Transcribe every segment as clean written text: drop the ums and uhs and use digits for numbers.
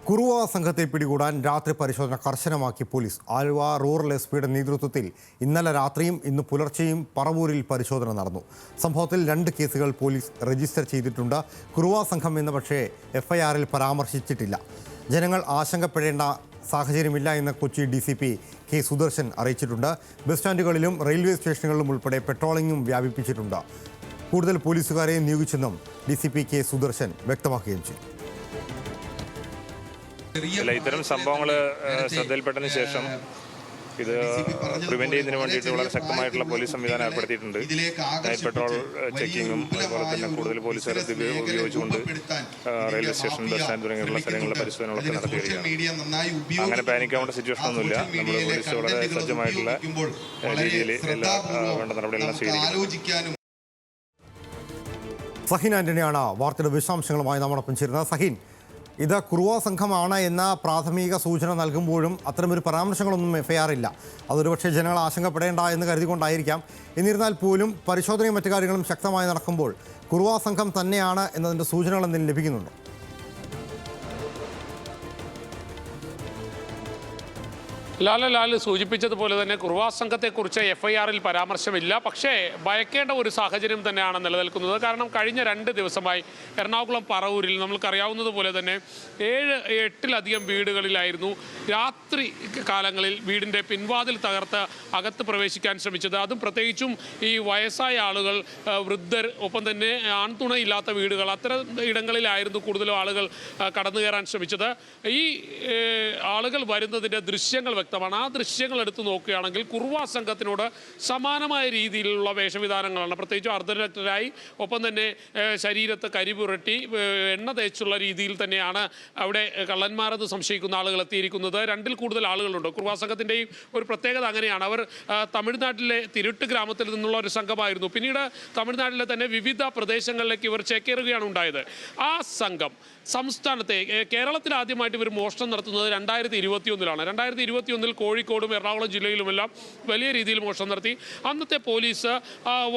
കുറുവ സംഘത്തെ പിടികൂടാൻ രാത്രി പരിശോധന കർശനമാക്കി പോലീസ്. ആലുവ റൂറൽ എസ്.പിയുടെ നേതൃത്വത്തിൽ ഇന്നലെ രാത്രിയും ഇന്ന് പുലർച്ചെയും പറവൂരിൽ പരിശോധന നടന്നു. സംഭവത്തിൽ 2 കേസുകൾ പോലീസ് രജിസ്റ്റർ ചെയ്തിട്ടുണ്ട്. കുറുവ സംഘം എന്ന് പക്ഷേ എഫ്ഐആറിൽ പരാമർശിച്ചിട്ടില്ല. ജനങ്ങൾ ആശങ്കപ്പെടേണ്ട സാഹചര്യമില്ല എന്ന് കൊച്ചി DCP കെ സുദർശൻ അറിയിച്ചിട്ടുണ്ട്. ബസ് സ്റ്റാൻഡുകളിലും റെയിൽവേ സ്റ്റേഷനുകളിലും ഉൾപ്പെടെ പെട്രോളിംഗും വ്യാപിപ്പിച്ചിട്ടുണ്ട്. കൂടുതൽ പോലീസുകാരെ നിയോഗിച്ചെന്നും DCP കെ സുദർശൻ വ്യക്തമാക്കുകയും ചെയ്തു. ഇത്തരം സംഭവങ്ങൾ ശ്രദ്ധയിൽപ്പെട്ടതിന് ശേഷം ഇത് പ്രിവെന്റ് ചെയ്യുന്നതിന് വേണ്ടിയിട്ട് വളരെ ശക്തമായിട്ടുള്ള പോലീസ് സംവിധാനം ഏർപ്പെടുത്തിയിട്ടുണ്ട്. പെട്രോൾ ചെക്കിങ്ങും അതുപോലെ തന്നെ കൂടുതൽ പോലീസുകാരെ ഉപയോഗിച്ചുകൊണ്ട് റെയിൽവേ സ്റ്റേഷൻ, ബസ് സ്റ്റാൻഡ് തുടങ്ങിയുള്ള സ്ഥലങ്ങളിലെ പരിശോധനകളൊക്കെ നടത്തി വരികയാണ്. അങ്ങനെ പാനിക്കാവേണ്ട സിറ്റുവേഷൻ ഒന്നുമില്ല. നമ്മുടെ പോലീസ് വളരെ സജ്ജമായിട്ടുള്ള രീതിയിൽ എല്ലാ വേണ്ട നടപടികളെല്ലാം സ്വീകരിക്കുന്നു. സഹീൻ ആന്റണിയാണ് വാർത്തയുടെ വിശദാംശങ്ങളുമായി നമ്മോടൊപ്പം ചേരുന്നത്. സഹീൻ, ഇത് കുറുവ സംഘമാണ് എന്ന പ്രാഥമിക സൂചന നൽകുമ്പോഴും അത്തരമൊരു പരാമർശങ്ങളൊന്നും എഫ്ഐആർ ഇല്ല. അതൊരു പക്ഷേ ജനങ്ങൾ ആശങ്കപ്പെടേണ്ട എന്ന് കരുതിക്കൊണ്ടായിരിക്കാം. എന്നിരുന്നാൽ പോലും പരിശോധനയും മറ്റു കാര്യങ്ങളും ശക്തമായി നടക്കുമ്പോൾ കുറുവ സംഘം തന്നെയാണ് എന്നതിൻ്റെ സൂചനകൾ എന്തെങ്കിലും ലഭിക്കുന്നുണ്ടോ? ലാൽ സൂചിപ്പിച്ചതുപോലെ തന്നെ കുറുവ സംഘത്തെക്കുറിച്ച് എഫ്ഐആറിൽ പരാമർശമില്ല. പക്ഷേ ഭയക്കേണ്ട ഒരു സാഹചര്യം തന്നെയാണ് നിലനിൽക്കുന്നത്. കാരണം കഴിഞ്ഞ 2 ദിവസമായി എറണാകുളം പറവൂരിൽ നമ്മൾക്കറിയാവുന്നതുപോലെ തന്നെ 7-8ലധികം വീടുകളിലായിരുന്നു രാത്രി കാലങ്ങളിൽ വീടിൻ്റെ പിൻവാതിൽ തകർത്ത് അകത്ത് പ്രവേശിക്കാൻ ശ്രമിച്ചത്. അതും പ്രത്യേകിച്ചും ഈ വയസ്സായ ആളുകൾ, വൃദ്ധർ, ഒപ്പം തന്നെ ആൺതുണയില്ലാത്ത വീടുകൾ, അത്തരം ഇടങ്ങളിലായിരുന്നു കൂടുതലും ആളുകൾ കടന്നു കയറാൻ ശ്രമിച്ചത്. ഈ ആളുകൾ വരുന്നതിൻ്റെ ദൃശ്യങ്ങൾ വ്യക്തമാണ്. ആ ദൃശ്യങ്ങൾ എടുത്തു നോക്കുകയാണെങ്കിൽ കുറുവ സംഘത്തിനോട് സമാനമായ രീതിയിലുള്ള വേഷവിധാനങ്ങളാണ്. പ്രത്യേകിച്ചും അർദ്ധനഗ്നരായി, ഒപ്പം തന്നെ ശരീരത്ത് കരിപുരട്ടി എണ്ണ തേച്ചുള്ള രീതിയിൽ തന്നെയാണ് അവിടെ കള്ളന്മാരെന്ന് സംശയിക്കുന്ന ആളുകൾ എത്തിയിരിക്കുന്നത്. 2-ൽ കൂടുതൽ ആളുകളുണ്ട്. കുറുവ സംഘത്തിൻ്റെയും ഒരു പ്രത്യേകത അങ്ങനെയാണ്. അവർ തമിഴ്നാട്ടിലെ തിരുട്ട് ഗ്രാമത്തിൽ നിന്നുള്ള ഒരു സംഘമായിരുന്നു. പിന്നീട് തമിഴ്നാട്ടിലെ തന്നെ വിവിധ പ്രദേശങ്ങളിലേക്ക് ഇവർ ചേക്കേറുകയാണ് ഉണ്ടായത്. ആ സംഘം സംസ്ഥാനത്തെ കേരളത്തിൽ ആദ്യമായിട്ട് ഇവർ മോഷണം നടത്തുന്നത് 2021-ലാണ്. 2021-ൽ കോഴിക്കോടും എറണാകുളം ജില്ലയിലുമെല്ലാം വലിയ രീതിയിൽ മോഷണം നടത്തി. അന്നത്തെ പോലീസ്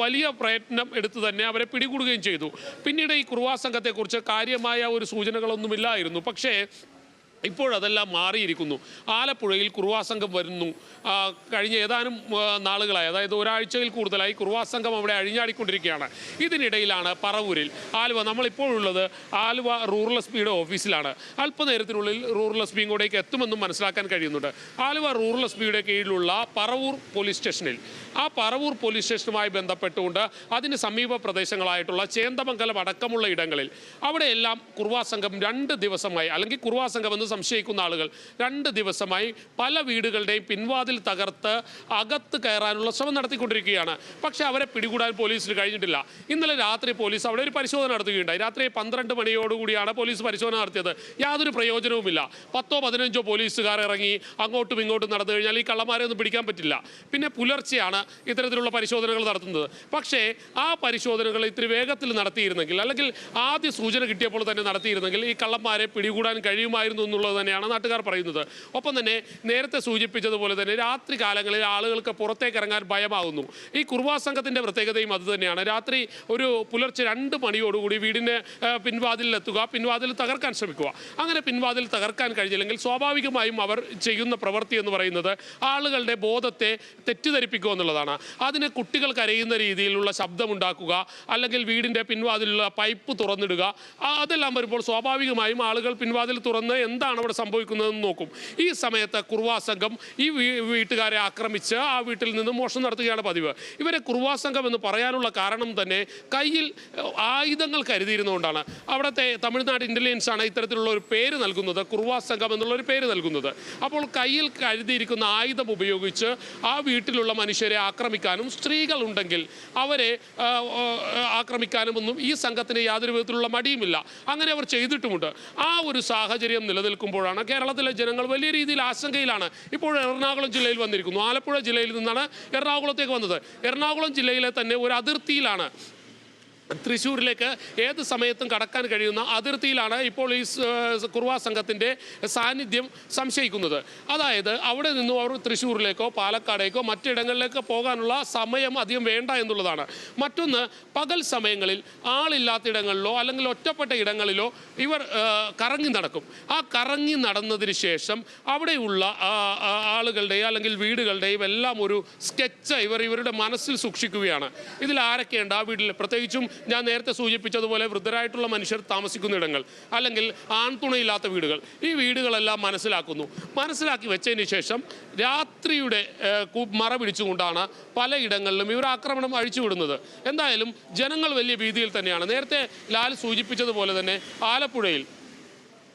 വലിയ പ്രയത്നം എടുത്ത് തന്നെ അവരെ പിടികൂടുകയും ചെയ്തു. പിന്നീട് ഈ കുറുവ സംഘത്തെക്കുറിച്ച് കാര്യമായ ഒരു സൂചനകളൊന്നുമില്ലായിരുന്നു. പക്ഷേ ഇപ്പോഴതെല്ലാം മാറിയിരിക്കുന്നു. ആലപ്പുഴയിൽ കുറുവ സംഘം വരുന്നു. കഴിഞ്ഞ ഏതാനും നാളുകളായി, അതായത് ഒരാഴ്ചയിൽ കൂടുതലായി കുറുവ സംഘം അവിടെ അഴിഞ്ഞാടിക്കൊണ്ടിരിക്കുകയാണ്. ഇതിനിടയിലാണ് പറവൂരിൽ നമ്മളിപ്പോഴുള്ളത് ആലുവ റൂറൽ എസ്.പിയുടെ ഓഫീസിലാണ്. അല്പനേരത്തിനുള്ളിൽ റൂറൽ എസ്.പി ഇങ്ങോട്ടേക്ക് എത്തുമെന്നും മനസ്സിലാക്കാൻ കഴിയുന്നുണ്ട്. ആലുവ റൂറൽ എസ്.പിയുടെ കീഴിലുള്ള പറവൂർ പോലീസ് സ്റ്റേഷനിൽ, ആ പറവൂർ പോലീസ് സ്റ്റേഷനുമായി ബന്ധപ്പെട്ടുകൊണ്ട് അതിന് സമീപ പ്രദേശങ്ങളായിട്ടുള്ള ചേന്ദമംഗലം അടക്കമുള്ള ഇടങ്ങളിൽ അവിടെയെല്ലാം കുറുവ സംഘം 2 ദിവസമായി, അല്ലെങ്കിൽ കുറുവ സംഘം എന്ന് സംശയിക്കുന്ന ആളുകൾ 2 ദിവസമായി പല വീടുകളുടെയും പിൻവാതിൽ തകർത്ത് അകത്ത് കയറാനുള്ള ശ്രമം നടത്തിക്കൊണ്ടിരിക്കുകയാണ്. പക്ഷേ അവരെ പിടികൂടാൻ പോലീസിന് കഴിഞ്ഞിട്ടില്ല. ഇന്നലെ രാത്രി പോലീസ് അവിടെ ഒരു പരിശോധന നടത്തുകയുണ്ടായി. രാത്രി 12 മണിയോടുകൂടിയാണ് പോലീസ് പരിശോധന നടത്തിയത്. യാതൊരു പ്രയോജനവുമില്ല. 10-15 പോലീസുകാർ ഇറങ്ങി അങ്ങോട്ടും ഇങ്ങോട്ടും നടന്നു കഴിഞ്ഞാൽ ഈ കള്ളന്മാരെ ഒന്നും പിടിക്കാൻ പറ്റില്ല. പിന്നെ പുലർച്ചെയാണ് ഇത്തരത്തിലുള്ള പരിശോധനകൾ നടത്തുന്നത്. പക്ഷേ ആ പരിശോധനകൾ ഇത്തിരി വേഗത്തിൽ നടത്തിയിരുന്നെങ്കിൽ, അല്ലെങ്കിൽ ആദ്യ സൂചന കിട്ടിയപ്പോൾ തന്നെ നടത്തിയിരുന്നെങ്കിൽ ഈ കള്ളന്മാരെ പിടികൂടാൻ കഴിയുമായിരുന്നു എന്നുള്ളത് തന്നെയാണ് നാട്ടുകാർ പറയുന്നത്. ഒപ്പം തന്നെ നേരത്തെ സൂചിപ്പിച്ചതുപോലെ തന്നെ രാത്രി കാലങ്ങളിൽ ആളുകൾക്ക് പുറത്തേക്ക് ഇറങ്ങാൻ ഭയമാകുന്നു. ഈ കുറുവ സംഘത്തിൻ്റെ പ്രത്യേകതയും അത് തന്നെയാണ്. രാത്രി ഒരു പുലർച്ചെ 2 മണിയോടുകൂടി വീടിൻ്റെ പിൻവാതിലെത്തുക, പിൻവാതിൽ തകർക്കാൻ ശ്രമിക്കുക. അങ്ങനെ പിൻവാതിൽ തകർക്കാൻ കഴിഞ്ഞില്ലെങ്കിൽ സ്വാഭാവികമായും അവർ ചെയ്യുന്ന പ്രവൃത്തി എന്ന് പറയുന്നത് ആളുകളുടെ ബോധത്തെ തെറ്റിദ്ധരിപ്പിക്കുക എന്നുള്ളതാണ്. അതിന് കുട്ടികൾ കരയുന്ന രീതിയിലുള്ള ശബ്ദമുണ്ടാക്കുക, അല്ലെങ്കിൽ വീടിൻ്റെ പിൻവാതിലുള്ള പൈപ്പ് തുറന്നിടുക. അതെല്ലാം വരുമ്പോൾ സ്വാഭാവികമായും ആളുകൾ പിൻവാതിൽ തുറന്ന് എന്താണ് അവിടെ സംഭവിക്കുന്നതെന്ന് നോക്കും. ഈ സമയത്ത് കുറുവ സംഘം ഈ വീട്ടുകാരെ ആക്രമിച്ച് ആ വീട്ടിൽ നിന്ന് മോഷണം നടത്തുകയാണ് പതിവ്. ഇവരെ കുറുവ സംഘം എന്ന് പറയാനുള്ള കാരണം തന്നെ കയ്യിൽ ആയുധങ്ങൾ കരുതിയിരുന്നുകൊണ്ടാണ്. അവിടുത്തെ തമിഴ്നാട് ഇൻ്റലിജൻസ് ആണ് ഇത്തരത്തിലുള്ള ഒരു പേര് നൽകുന്നത്, കുറുവ സംഘം എന്നുള്ളൊരു പേര് നൽകുന്നത്. അപ്പോൾ കയ്യിൽ കരുതിയിരിക്കുന്ന ആയുധം ഉപയോഗിച്ച് ആ വീട്ടിലുള്ള മനുഷ്യരെ ആക്രമിക്കാനും, സ്ത്രീകൾ ഉണ്ടെങ്കിൽ അവരെ ആക്രമിക്കാനും ഒന്നും ഈ സംഘത്തിന് യാതൊരു വിധത്തിലുള്ള മടിയുമില്ല. അങ്ങനെ അവർ ചെയ്തിട്ടുമുണ്ട്. ആ ഒരു സാഹചര്യം നിലനിൽക്കുമ്പോഴാണ് കേരളത്തിലെ ജനങ്ങൾ വലിയ രീതിയിൽ ആശങ്കയിലാണ്. ഇപ്പോൾ എറണാകുളം ജില്ലയിൽ വന്നിരിക്കുന്നു. ആലപ്പുഴ ജില്ലയിൽ നിന്നാണ് എറണാകുളത്തേക്ക് വന്നത്. എറണാകുളം ജില്ലയിലെ തന്നെ ഒരു അതിർത്തിയിലാണ് തൃശ്ശൂരിലേക്ക് ഏത് സമയത്തും കടക്കാൻ കഴിയുന്ന അതിർത്തിയിലാണ് ഇപ്പോൾ ഈ കുർവാ സംഘത്തിൻ്റെ സാന്നിധ്യം സംശയിക്കുന്നത്. അതായത് അവിടെ നിന്നും അവർ തൃശ്ശൂരിലേക്കോ പാലക്കാടേക്കോ മറ്റിടങ്ങളിലേക്കോ പോകാനുള്ള സമയം അധികം വേണ്ട എന്നുള്ളതാണ്. മറ്റൊന്ന്, പകൽ സമയങ്ങളിൽ ആളില്ലാത്തിടങ്ങളിലോ അല്ലെങ്കിൽ ഒറ്റപ്പെട്ട ഇടങ്ങളിലോ ഇവർ കറങ്ങി നടക്കും. ആ കറങ്ങി നടന്നതിന് ശേഷം അവിടെയുള്ള ആളുകളുടെയും അല്ലെങ്കിൽ വീടുകളുടെയും എല്ലാം ഒരു സ്കെച്ച് ഇവരുടെ മനസ്സിൽ സൂക്ഷിക്കുകയാണ്. ഇതിൽ ആരൊക്കെയുണ്ട് ആ വീട്ടിൽ, പ്രത്യേകിച്ചും ഞാൻ നേരത്തെ സൂചിപ്പിച്ചതുപോലെ വൃദ്ധരായിട്ടുള്ള മനുഷ്യർ താമസിക്കുന്ന ഇടങ്ങൾ അല്ലെങ്കിൽ ആൺതുണയില്ലാത്ത വീടുകൾ, ഈ വീടുകളെല്ലാം മനസ്സിലാക്കി വെച്ചതിന് ശേഷം രാത്രിയുടെ മറ പിടിച്ചുകൊണ്ടാണ് പലയിടങ്ങളിലും ഇവർ ആക്രമണം അഴിച്ചുവിടുന്നത്. എന്തായാലും ജനങ്ങൾ വലിയ ഭീതിയിൽ തന്നെയാണ്. നേരത്തെ ലാൽ സൂചിപ്പിച്ചതുപോലെ തന്നെ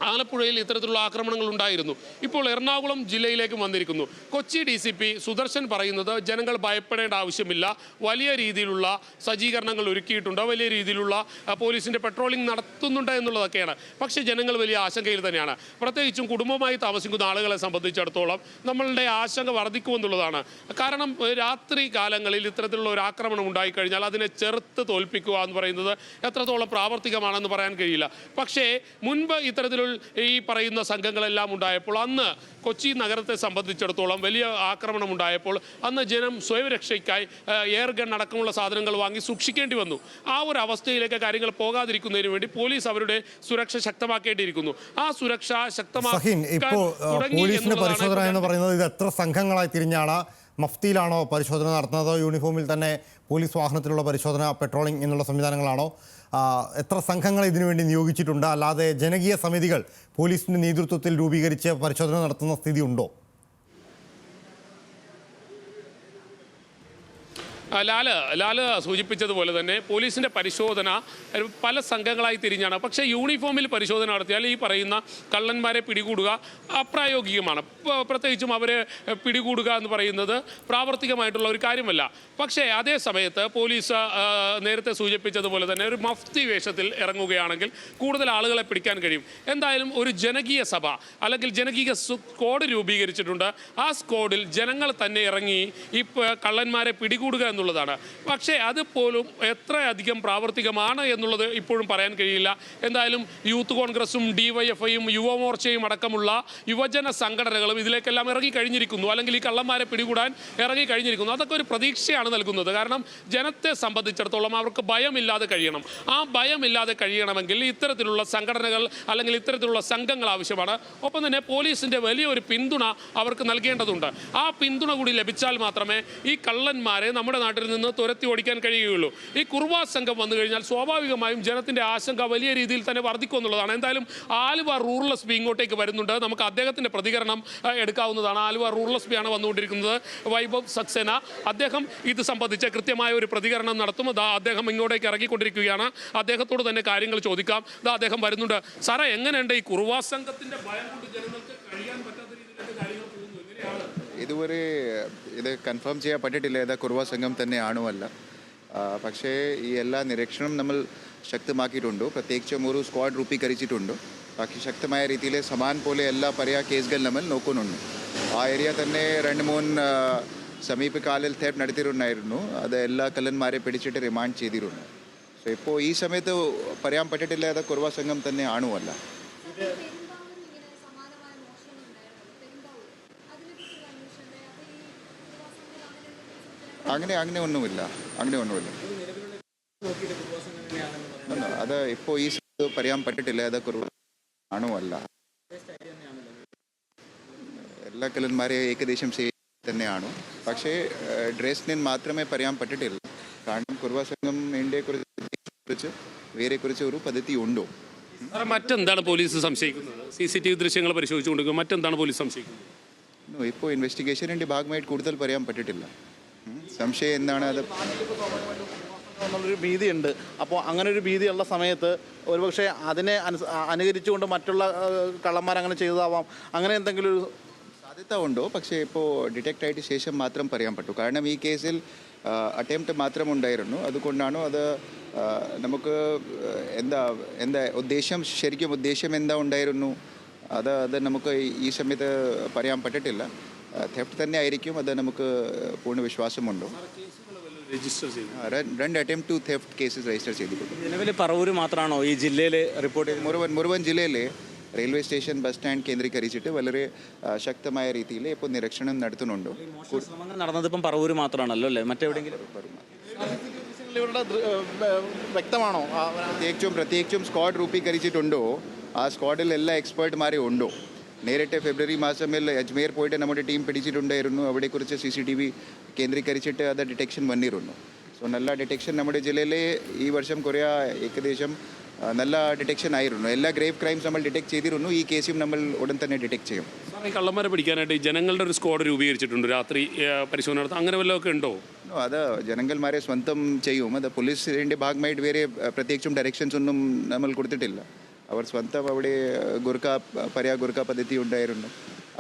ആലപ്പുഴയിൽ ഇത്തരത്തിലുള്ള ആക്രമണങ്ങൾ ഉണ്ടായിരുന്നു. ഇപ്പോൾ എറണാകുളം ജില്ലയിലേക്ക് വന്നിരിക്കുന്നു. കൊച്ചി DCP സുദർശൻ പറയുന്നത് ജനങ്ങൾ ഭയപ്പെടേണ്ട ആവശ്യമില്ല, വലിയ രീതിയിലുള്ള സജ്ജീകരണങ്ങൾ ഒരുക്കിയിട്ടുണ്ട്, വലിയ രീതിയിലുള്ള പോലീസിൻ്റെ പെട്രോളിംഗ് നടത്തുന്നുണ്ട് എന്നുള്ളതൊക്കെയാണ്. പക്ഷേ ജനങ്ങൾ വലിയ ആശങ്കയിൽ തന്നെയാണ്. പ്രത്യേകിച്ചും കുടുംബമായി താമസിക്കുന്ന ആളുകളെ സംബന്ധിച്ചിടത്തോളം നമ്മളുടെ ആശങ്ക വർദ്ധിക്കുമെന്നുള്ളതാണ്. കാരണം രാത്രി കാലങ്ങളിൽ ഇത്തരത്തിലുള്ള ഒരു ആക്രമണം ഉണ്ടായിക്കഴിഞ്ഞാൽ അതിനെ ചെറുത്ത് തോൽപ്പിക്കുക എന്ന് പറയുന്നത് എത്രത്തോളം പ്രാവർത്തികമാണെന്ന് പറയാൻ കഴിയില്ല. പക്ഷേ മുൻപ് ഇത്തരത്തിലുള്ള ഈ പറയുന്ന സംഘങ്ങളെല്ലാം ഉണ്ടായപ്പോൾ അന്ന് കൊച്ചി നഗരത്തെ സംബന്ധിച്ചിടത്തോളം വലിയ ആക്രമണം ഉണ്ടായപ്പോൾ അന്ന് ജനം സ്വയംരക്ഷയ്ക്കായി എയർ ഗൺ അടക്കമുള്ള സാധനങ്ങൾ വാങ്ങി സൂക്ഷിക്കേണ്ടി വന്നു. ആ ഒരു അവസ്ഥയിലേക്ക് കാര്യങ്ങൾ പോകാതിരിക്കുന്നതിന് വേണ്ടി പോലീസ് അവരുടെ സുരക്ഷ ശക്തമാക്കേണ്ടിയിരിക്കുന്നു. ആ സുരക്ഷ ശക്തമാക്കാൻ പോലീസിന്റെ പരിശോധന എന്ന് പറയുന്നത് ഇത് എത്ര സംഘങ്ങളായി തിരിഞ്ഞാണ്? മഫ്തിയിലാണോ പരിശോധന നടത്തുന്നത്? യൂണിഫോമിൽ തന്നെ പോലീസ് വാഹനത്തിലുള്ള പരിശോധന, പെട്രോളിംഗ് എന്നുള്ള സംവിധാനങ്ങളാണോ? എത്ര സംഘങ്ങളെ ഇതിനുവേണ്ടി നിയോഗിച്ചിട്ടുണ്ട്? അല്ലാതെ ജനകീയ സമിതികൾ പോലീസിൻ്റെ നേതൃത്വത്തിൽ രൂപീകരിച്ച് പരിശോധന നടത്തുന്ന സ്ഥിതി ഉണ്ടോ? ലാല് സൂചിപ്പിച്ചതുപോലെ തന്നെ പോലീസിൻ്റെ പരിശോധന പല സംഘങ്ങളായി തിരിഞ്ഞാണ്. പക്ഷേ യൂണിഫോമിൽ പരിശോധന നടത്തിയാൽ ഈ പറയുന്ന കള്ളന്മാരെ പിടികൂടുക അപ്രായോഗികമാണ്. പ്രത്യേകിച്ചും അവരെ പിടികൂടുക എന്ന് പറയുന്നത് പ്രാവർത്തികമായിട്ടുള്ള ഒരു കാര്യമല്ല. പക്ഷേ അതേ സമയത്ത് പോലീസ് നേരത്തെ സൂചിപ്പിച്ചതുപോലെ തന്നെ ഒരു മഫ്തി വേഷത്തിൽ ഇറങ്ങുകയാണെങ്കിൽ കൂടുതൽ ആളുകളെ പിടിക്കാൻ കഴിയും. എന്തായാലും ഒരു ജനകീയ സഭ അല്ലെങ്കിൽ ജനകീയ സ്ക്വാഡ് രൂപീകരിച്ചിട്ടുണ്ട്. ആ സ്ക്വാഡിൽ ജനങ്ങൾ തന്നെ ഇറങ്ങി ഈ കള്ളന്മാരെ പിടികൂടുക എന്നുള്ളതാണ്. പക്ഷേ അതുപോലും എത്രയധികം പ്രാവർത്തികമാണ് എന്നുള്ളത് ഇപ്പോഴും പറയാൻ കഴിയില്ല. എന്തായാലും യൂത്ത് കോൺഗ്രസും DYFIയും യുവമോർച്ചയും അടക്കമുള്ള യുവജന സംഘടനകളും ഇതിലേക്കെല്ലാം ഇറങ്ങിക്കഴിഞ്ഞിരിക്കുന്നു, അല്ലെങ്കിൽ ഈ കള്ളന്മാരെ പിടികൂടാൻ ഇറങ്ങിക്കഴിഞ്ഞിരിക്കുന്നു. അതൊക്കെ ഒരു പ്രതീക്ഷയാണ് നൽകുന്നത്. കാരണം ജനത്തെ സംബന്ധിച്ചിടത്തോളം അവർക്ക് ഭയമില്ലാതെ കഴിയണം. ആ ഭയമില്ലാതെ കഴിയണമെങ്കിൽ ഇത്തരത്തിലുള്ള സംഘടനകൾ അല്ലെങ്കിൽ ഇത്തരത്തിലുള്ള സംഘങ്ങൾ ആവശ്യമാണ്. ഒപ്പം തന്നെ പോലീസിൻ്റെ വലിയൊരു പിന്തുണ അവർക്ക് നൽകേണ്ടതുണ്ട്. ആ പിന്തുണ കൂടി ലഭിച്ചാൽ മാത്രമേ ഈ കള്ളന്മാരെ നമ്മുടെ നാട്ടിൽ നിന്ന് തുരത്തി ഓടിക്കാൻ കഴിയുകയുള്ളൂ. ഈ കുർവാ സംഘം വന്നു കഴിഞ്ഞാൽ സ്വാഭാവികമായും ജനത്തിൻ്റെ ആശങ്ക വലിയ രീതിയിൽ തന്നെ വർദ്ധിക്കും എന്നുള്ളതാണ്. എന്തായാലും ആലുവ റൂറൽ SP ഇങ്ങോട്ടേക്ക് വരുന്നുണ്ട്. നമുക്ക് അദ്ദേഹത്തിൻ്റെ പ്രതികരണം എടുക്കാവുന്നതാണ്. ആലുവ റൂറൽ SP ആണ് വന്നുകൊണ്ടിരിക്കുന്നത്, വൈഭവ് സക്സേന. അദ്ദേഹം ഇത് സംബന്ധിച്ച് കൃത്യമായ ഒരു പ്രതികരണം നടത്തും. അദ്ദേഹം ഇങ്ങോട്ടേക്ക് ഇറങ്ങിക്കൊണ്ടിരിക്കുകയാണ്. അദ്ദേഹത്തോട് തന്നെ കാര്യങ്ങൾ ചോദിക്കാം. അദ്ദേഹം വരുന്നുണ്ട്. സാറേ, എങ്ങനെയുണ്ട് ഈ കുർവാ സംഘത്തിൻ്റെ ഭയം കൊണ്ട് ജനങ്ങൾക്ക് കഴിയാൻ പറ്റാത്ത രീതിയിലേക്ക് കാര്യങ്ങൾ പോകുന്നു? എങ്ങനെയാണ് ഇതുവരെ ഇത് കൺഫേം ചെയ്യാൻ പറ്റിയിട്ടില്ല ഏതാ കുർവാ സംഘം തന്നെയാണോ അല്ല. പക്ഷേ ഈ എല്ലാ നിരീക്ഷണം നമ്മൾ ശക്തമാക്കിയിട്ടുണ്ട്. പ്രത്യേകിച്ചും ഒരു സ്ക്വാഡ് രൂപീകരിച്ചിട്ടുണ്ട്. ബാക്കി ശക്തമായ രീതിയിൽ സമാൻ പോലെ എല്ലാ പഴയ കേസുകൾ നമ്മൾ നോക്കുന്നുണ്ട്. ആ ഏരിയ തന്നെ 2-3 സമീപകാലിൽ തേപ്പ് നടത്തിയിട്ടുണ്ടായിരുന്നു. അത് എല്ലാ കള്ളന്മാരെ പിടിച്ചിട്ട് റിമാൻഡ് ചെയ്തിരുന്നു. സോ ഇപ്പോൾ ഈ സമയത്ത് പറയാൻ പറ്റിയിട്ടില്ല ഏതാ കുർവാ സംഘം തന്നെ ആണോ അല്ല. അങ്ങനെ ഒന്നുമില്ല. അത് ഇപ്പോൾ ഈ പറയാൻ പറ്റിട്ടില്ല അത് ആണോ അല്ല. എല്ലാ കള്ളന്മാരെ ഏകദേശം തന്നെയാണോ. പക്ഷേ ഡ്രസ്സിന് മാത്രമേ പറയാൻ പറ്റിട്ടില്ല. കാരണം കുർവാ സംഘം ഇന്ത്യയെക്കുറിച്ച് വേറെക്കുറിച്ച് ഒരു പദ്ധതി ഉണ്ടോ? മറ്റെന്താണ് പോലീസ് സംശയിക്കുന്നത്? CCTV ദൃശ്യങ്ങൾ പരിശോധിച്ചുകൊണ്ടിരിക്കും. മറ്റെന്താണ് പോലീസ് സംശയിക്കുന്നത്? ഇപ്പോൾ ഇൻവെസ്റ്റിഗേഷൻ്റെ ഭാഗമായിട്ട് കൂടുതൽ പറയാൻ പറ്റിട്ടില്ല. സംശയം എന്താണ് അത് എന്നുള്ളൊരു ഭീതിയുണ്ട്. അപ്പോൾ അങ്ങനെ ഒരു ഭീതിയുള്ള സമയത്ത് ഒരുപക്ഷെ അതിനെ അനുകരിച്ചുകൊണ്ട് മറ്റുള്ള കള്ളന്മാരങ്ങനെ ചെയ്തതാവാം. അങ്ങനെ എന്തെങ്കിലും ഒരു സാധ്യത ഉണ്ടോ? പക്ഷേ ഇപ്പോൾ ഡിറ്റക്റ്റ് ആയിട്ട് ശേഷം മാത്രം പറയാൻ പറ്റൂ. കാരണം ഈ കേസിൽ അറ്റംപ്റ്റ് മാത്രം ഉണ്ടായിരുന്നു. അതുകൊണ്ടാണ് അത് നമുക്ക് എന്താ ഉദ്ദേശം എന്താ ഉണ്ടായിരുന്നു അത് നമുക്ക് ഈ സമയത്ത് പറയാൻ പറ്റിട്ടില്ല. തെഫ്റ്റ് തന്നെ ആയിരിക്കും, അത് നമുക്ക് പൂർണ്ണ വിശ്വാസമുണ്ടോ. രജിസ്റ്റർ ചെയ്തു? രണ്ട് attempt to theft cases register ചെയ്തിട്ടുണ്ട്. നിലവിൽ പറവൂർ മാത്രമാണോ ഈ ജില്ലയിൽ റിപ്പോർട്ട് ചെയ്ത്? മുഴുവൻ ജില്ലയിലെ റെയിൽവേ സ്റ്റേഷൻ ബസ് സ്റ്റാൻഡ് കേന്ദ്രീകരിച്ചിട്ട് വളരെ ശക്തമായ രീതിയിൽ ഇപ്പോൾ നിരീക്ഷണം നടത്തുന്നുണ്ട്. ശ്രമങ്ങൾ നടന്നത് ഇപ്പം പറവൂർ മാത്രമാണല്ലോ അല്ലേ? മറ്റെവിടെയെങ്കിലും ഇവരുടെ വ്യക്തമാണോ? പ്രത്യേകിച്ചും സ്ക്വാഡ് രൂപീകരിച്ചിട്ടുണ്ടോ? ആ സ്ക്വാഡിൽ എല്ലാ എക്സ്പേർട്ട്മാരും ഉണ്ടോ? നേരിട്ട് ഫെബ്രുവരി മാസത്തിൽ അജ്മീർ പോയിട്ട് നമ്മുടെ ടീം പിടിച്ചിട്ടുണ്ടായിരുന്നു. അവിടെക്കുറിച്ച് CCTV കേന്ദ്രീകരിച്ചിട്ട് അത് ഡിറ്റക്ഷൻ വന്നിരുന്നു. സോ നല്ല ഡിറ്റക്ഷൻ നമ്മുടെ ജില്ലയിൽ ഈ വർഷം കുറേ ഏകദേശം നല്ല ഡിറ്റക്ഷൻ ആയിരുന്നു. എല്ലാ ഗ്രേവ് ക്രൈംസ് നമ്മൾ ഡിറ്റക്ട് ചെയ്തിരുന്നു. ഈ കേസും നമ്മൾ ഉടൻ തന്നെ ഡിറ്റക്ട് ചെയ്യും. ഈ കള്ളന്മാരെ പിടിക്കാനായിട്ട് ഈ ജനങ്ങളുടെ ഒരു സ്ക്വാഡ് രൂപീകരിച്ചിട്ടുണ്ട്, രാത്രി പരിശോധന നടത്താൻ, അങ്ങനെ വല്ലതൊക്കെ ഉണ്ടോ? അത് ജനങ്ങൾമാരെ സ്വന്തം ചെയ്യും. അത് പോലീസിൻ്റെ ഭാഗമായിട്ട് വേറെ പ്രത്യേകിച്ചും ഡയറക്ഷൻസ് ഒന്നും നമ്മൾ കൊടുത്തിട്ടില്ല. അവർ സ്വന്തം അവിടെ ഗുർഖ പദ്ധതി ഉണ്ടായിരുന്നു.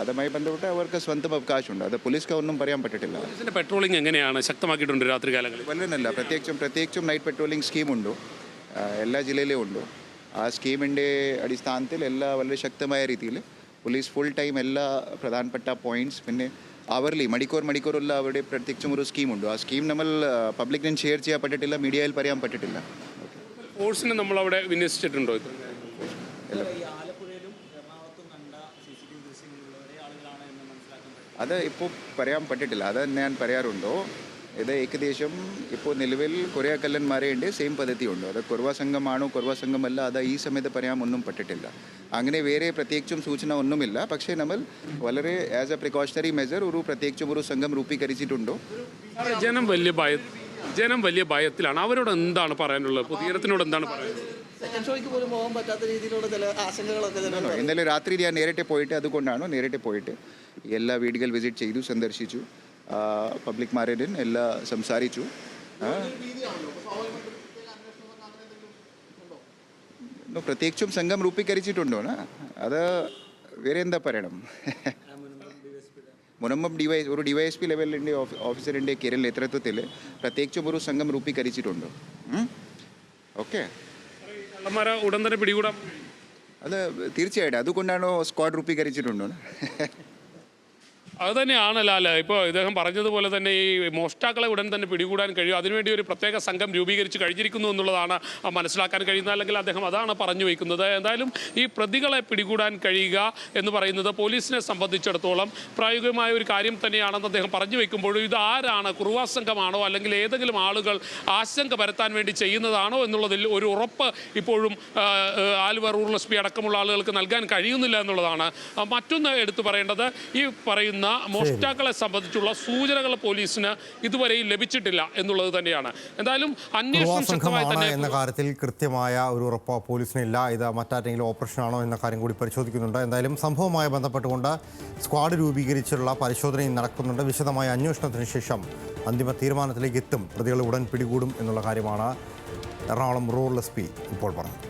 അതുമായി ബന്ധപ്പെട്ട് അവർക്ക് സ്വന്തം അവകാശമുണ്ട്. അത് പോലീസ്ക്ക് ഒന്നും പറയാൻ പറ്റിട്ടില്ല. പോലീസിന്റെ പെട്രോളിംഗ് എങ്ങനെയാണ്? ശക്തമാക്കിയിട്ടുണ്ട് രാത്രി കാലങ്ങളിൽ? വളരെ നല്ല പ്രത്യേകിച്ചും നൈറ്റ് പെട്രോളിംഗ് സ്കീമുണ്ടോ? എല്ലാ ജില്ലയിലും ഉണ്ടോ? ആ സ്കീമിൻ്റെ അടിസ്ഥാനത്തിൽ എല്ലാ വളരെ ശക്തമായ രീതിയിൽ പോലീസ് ഫുൾ ടൈം എല്ലാ പ്രധാനപ്പെട്ട പോയിന്റ്സ് പിന്നെ അവർലി മണിക്കൂറുള്ള അവിടെ പ്രത്യേകിച്ചും ഒരു സ്കീമുണ്ട്. ആ സ്കീം നമ്മൾ പബ്ലിക്കിന് ഷെയർ ചെയ്യാൻ പറ്റിട്ടില്ല, മീഡിയയിൽ പറയാൻ പറ്റിട്ടില്ല. ഫോഴ്സിനെ നമ്മളവിടെ വിന്യസിച്ചിട്ടുണ്ടോ? അത് ഇപ്പോൾ പറയാൻ പറ്റിട്ടില്ല. അത് ഞാൻ പറയാറുണ്ടോ, ഇത് ഏകദേശം ഇപ്പോൾ നിലവിൽ കുറേ കള്ളന്മാരെ ഉണ്ട്, സെയിം പദ്ധതി ഉണ്ട്. അത് കുർവ സംഘമാണോ കുർവ സംഘമല്ല, അത് ഈ സമയത്ത് പറയാൻ ഒന്നും പറ്റിട്ടില്ല. അങ്ങനെ വേറെ പ്രത്യേകിച്ചും സൂചന ഒന്നുമില്ല. പക്ഷേ നമ്മൾ വളരെ ആസ് എ പ്രിക്കോഷണറി മെജർ പ്രത്യേകിച്ചും ഒരു സംഘം രൂപീകരിച്ചിട്ടുണ്ടോ. ജനം വലിയ ഭയത്തിലാണ്. അവരോട് എന്താണ് പറയാനുള്ളത്? പൊതുജനത്തിനോട് എന്താണ് പറയുന്നത്? സെക്കൻഡ് ഷോയ്ക്ക് പോലും പോകാൻ പറ്റാത്ത രീതിയിലുള്ള ചില ആശങ്കകളൊക്കെ ജനങ്ങൾ. ഇന്നലെ രാത്രി ഞാൻ നേരിട്ട് പോയിട്ട് എല്ലാ വീടുകൾ വിസിറ്റ് ചെയ്തു, സന്ദർശിച്ചു, പബ്ലിക്മാരോട് എല്ലാം സംസാരിച്ചു. പ്രത്യേകിച്ചും സംഘം രൂപീകരിച്ചിട്ടുണ്ടോ? അത് വേറെ എന്താ പറയണം. മുനമ്പം ഒരു DYSP ലെവലിൻ്റെ ഓഫീസറിൻ്റെ കേരള നേതൃത്വത്തിൽ പ്രത്യേകിച്ചും ഒരു സംഘം രൂപീകരിച്ചിട്ടുണ്ടോ? ഓക്കെ, കള്ളന്മാരെ ഉടൻ തന്നെ പിടികൂടാം. അത് തീർച്ചയായിട്ടും അതുകൊണ്ടാണോ സ്ക്വാഡ് രൂപീകരിച്ചിട്ടുണ്ടോ? അത് തന്നെയാണ് ലാൽ. ഇപ്പോൾ ഇദ്ദേഹം പറഞ്ഞതുപോലെ തന്നെ ഈ മോഷ്ടാക്കളെ ഉടൻ തന്നെ പിടികൂടാൻ കഴിയും. അതിനുവേണ്ടി ഒരു പ്രത്യേക സംഘം രൂപീകരിച്ച് കഴിഞ്ഞിരിക്കുന്നു എന്നുള്ളതാണ് മനസ്സിലാക്കാൻ കഴിയുന്നത്. അല്ലെങ്കിൽ അദ്ദേഹം അതാണ് പറഞ്ഞു വയ്ക്കുന്നത്. എന്തായാലും ഈ പ്രതികളെ പിടികൂടാൻ കഴിയുക എന്ന് പറയുന്നത് പോലീസിനെ സംബന്ധിച്ചിടത്തോളം പ്രായോഗികമായ ഒരു കാര്യം തന്നെയാണെന്ന് അദ്ദേഹം പറഞ്ഞു വയ്ക്കുമ്പോഴും ഇത് ആരാണ്, കുറുവാ സംഘമാണോ അല്ലെങ്കിൽ ഏതെങ്കിലും ആളുകൾ ആശങ്ക പരത്താൻ വേണ്ടി ചെയ്യുന്നതാണോ എന്നുള്ളതിൽ ഒരു ഉറപ്പ് ഇപ്പോഴും ആലുവ റൂറൽ SP അടക്കമുള്ള ആളുകൾക്ക് നൽകാൻ കഴിയുന്നില്ല എന്നുള്ളതാണ്. മറ്റൊന്ന് എടുത്തു പറയേണ്ടത്, ഈ പറയുന്ന മോഷ്ടാക്കളെ സംബന്ധിച്ചുള്ള സൂചനകൾ പോലീസിന് ഇതുവരെ ലഭിച്ചിട്ടില്ല എന്നുള്ളത് തന്നെയാണ്. എന്തായാലും അന്വേഷണം ശക്തമായി തന്നെ എന്ന കാര്യത്തിൽ കൃത്യമായ ഒരു ഉറപ്പ് പോലീസിനില്ല. ഇത് മറ്റാരെങ്കിലും ഓപ്പറേഷനാണോ എന്ന കാര്യം കൂടി പരിശോധിക്കുന്നുണ്ട്. എന്തായാലും സംഭവവുമായി ബന്ധപ്പെട്ടുകൊണ്ട് സ്ക്വാഡ് രൂപീകരിച്ചുള്ള പരിശോധനയും നടക്കുന്നുണ്ട്. വിശദമായ അന്വേഷണത്തിന് ശേഷം അന്തിമ തീരുമാനത്തിലേക്ക് എത്തും. പ്രതികളെ ഉടൻ പിടികൂടും എന്നുള്ള കാര്യമാണ് എറണാകുളം റൂറൽ SP ഇപ്പോൾ പറഞ്ഞത്.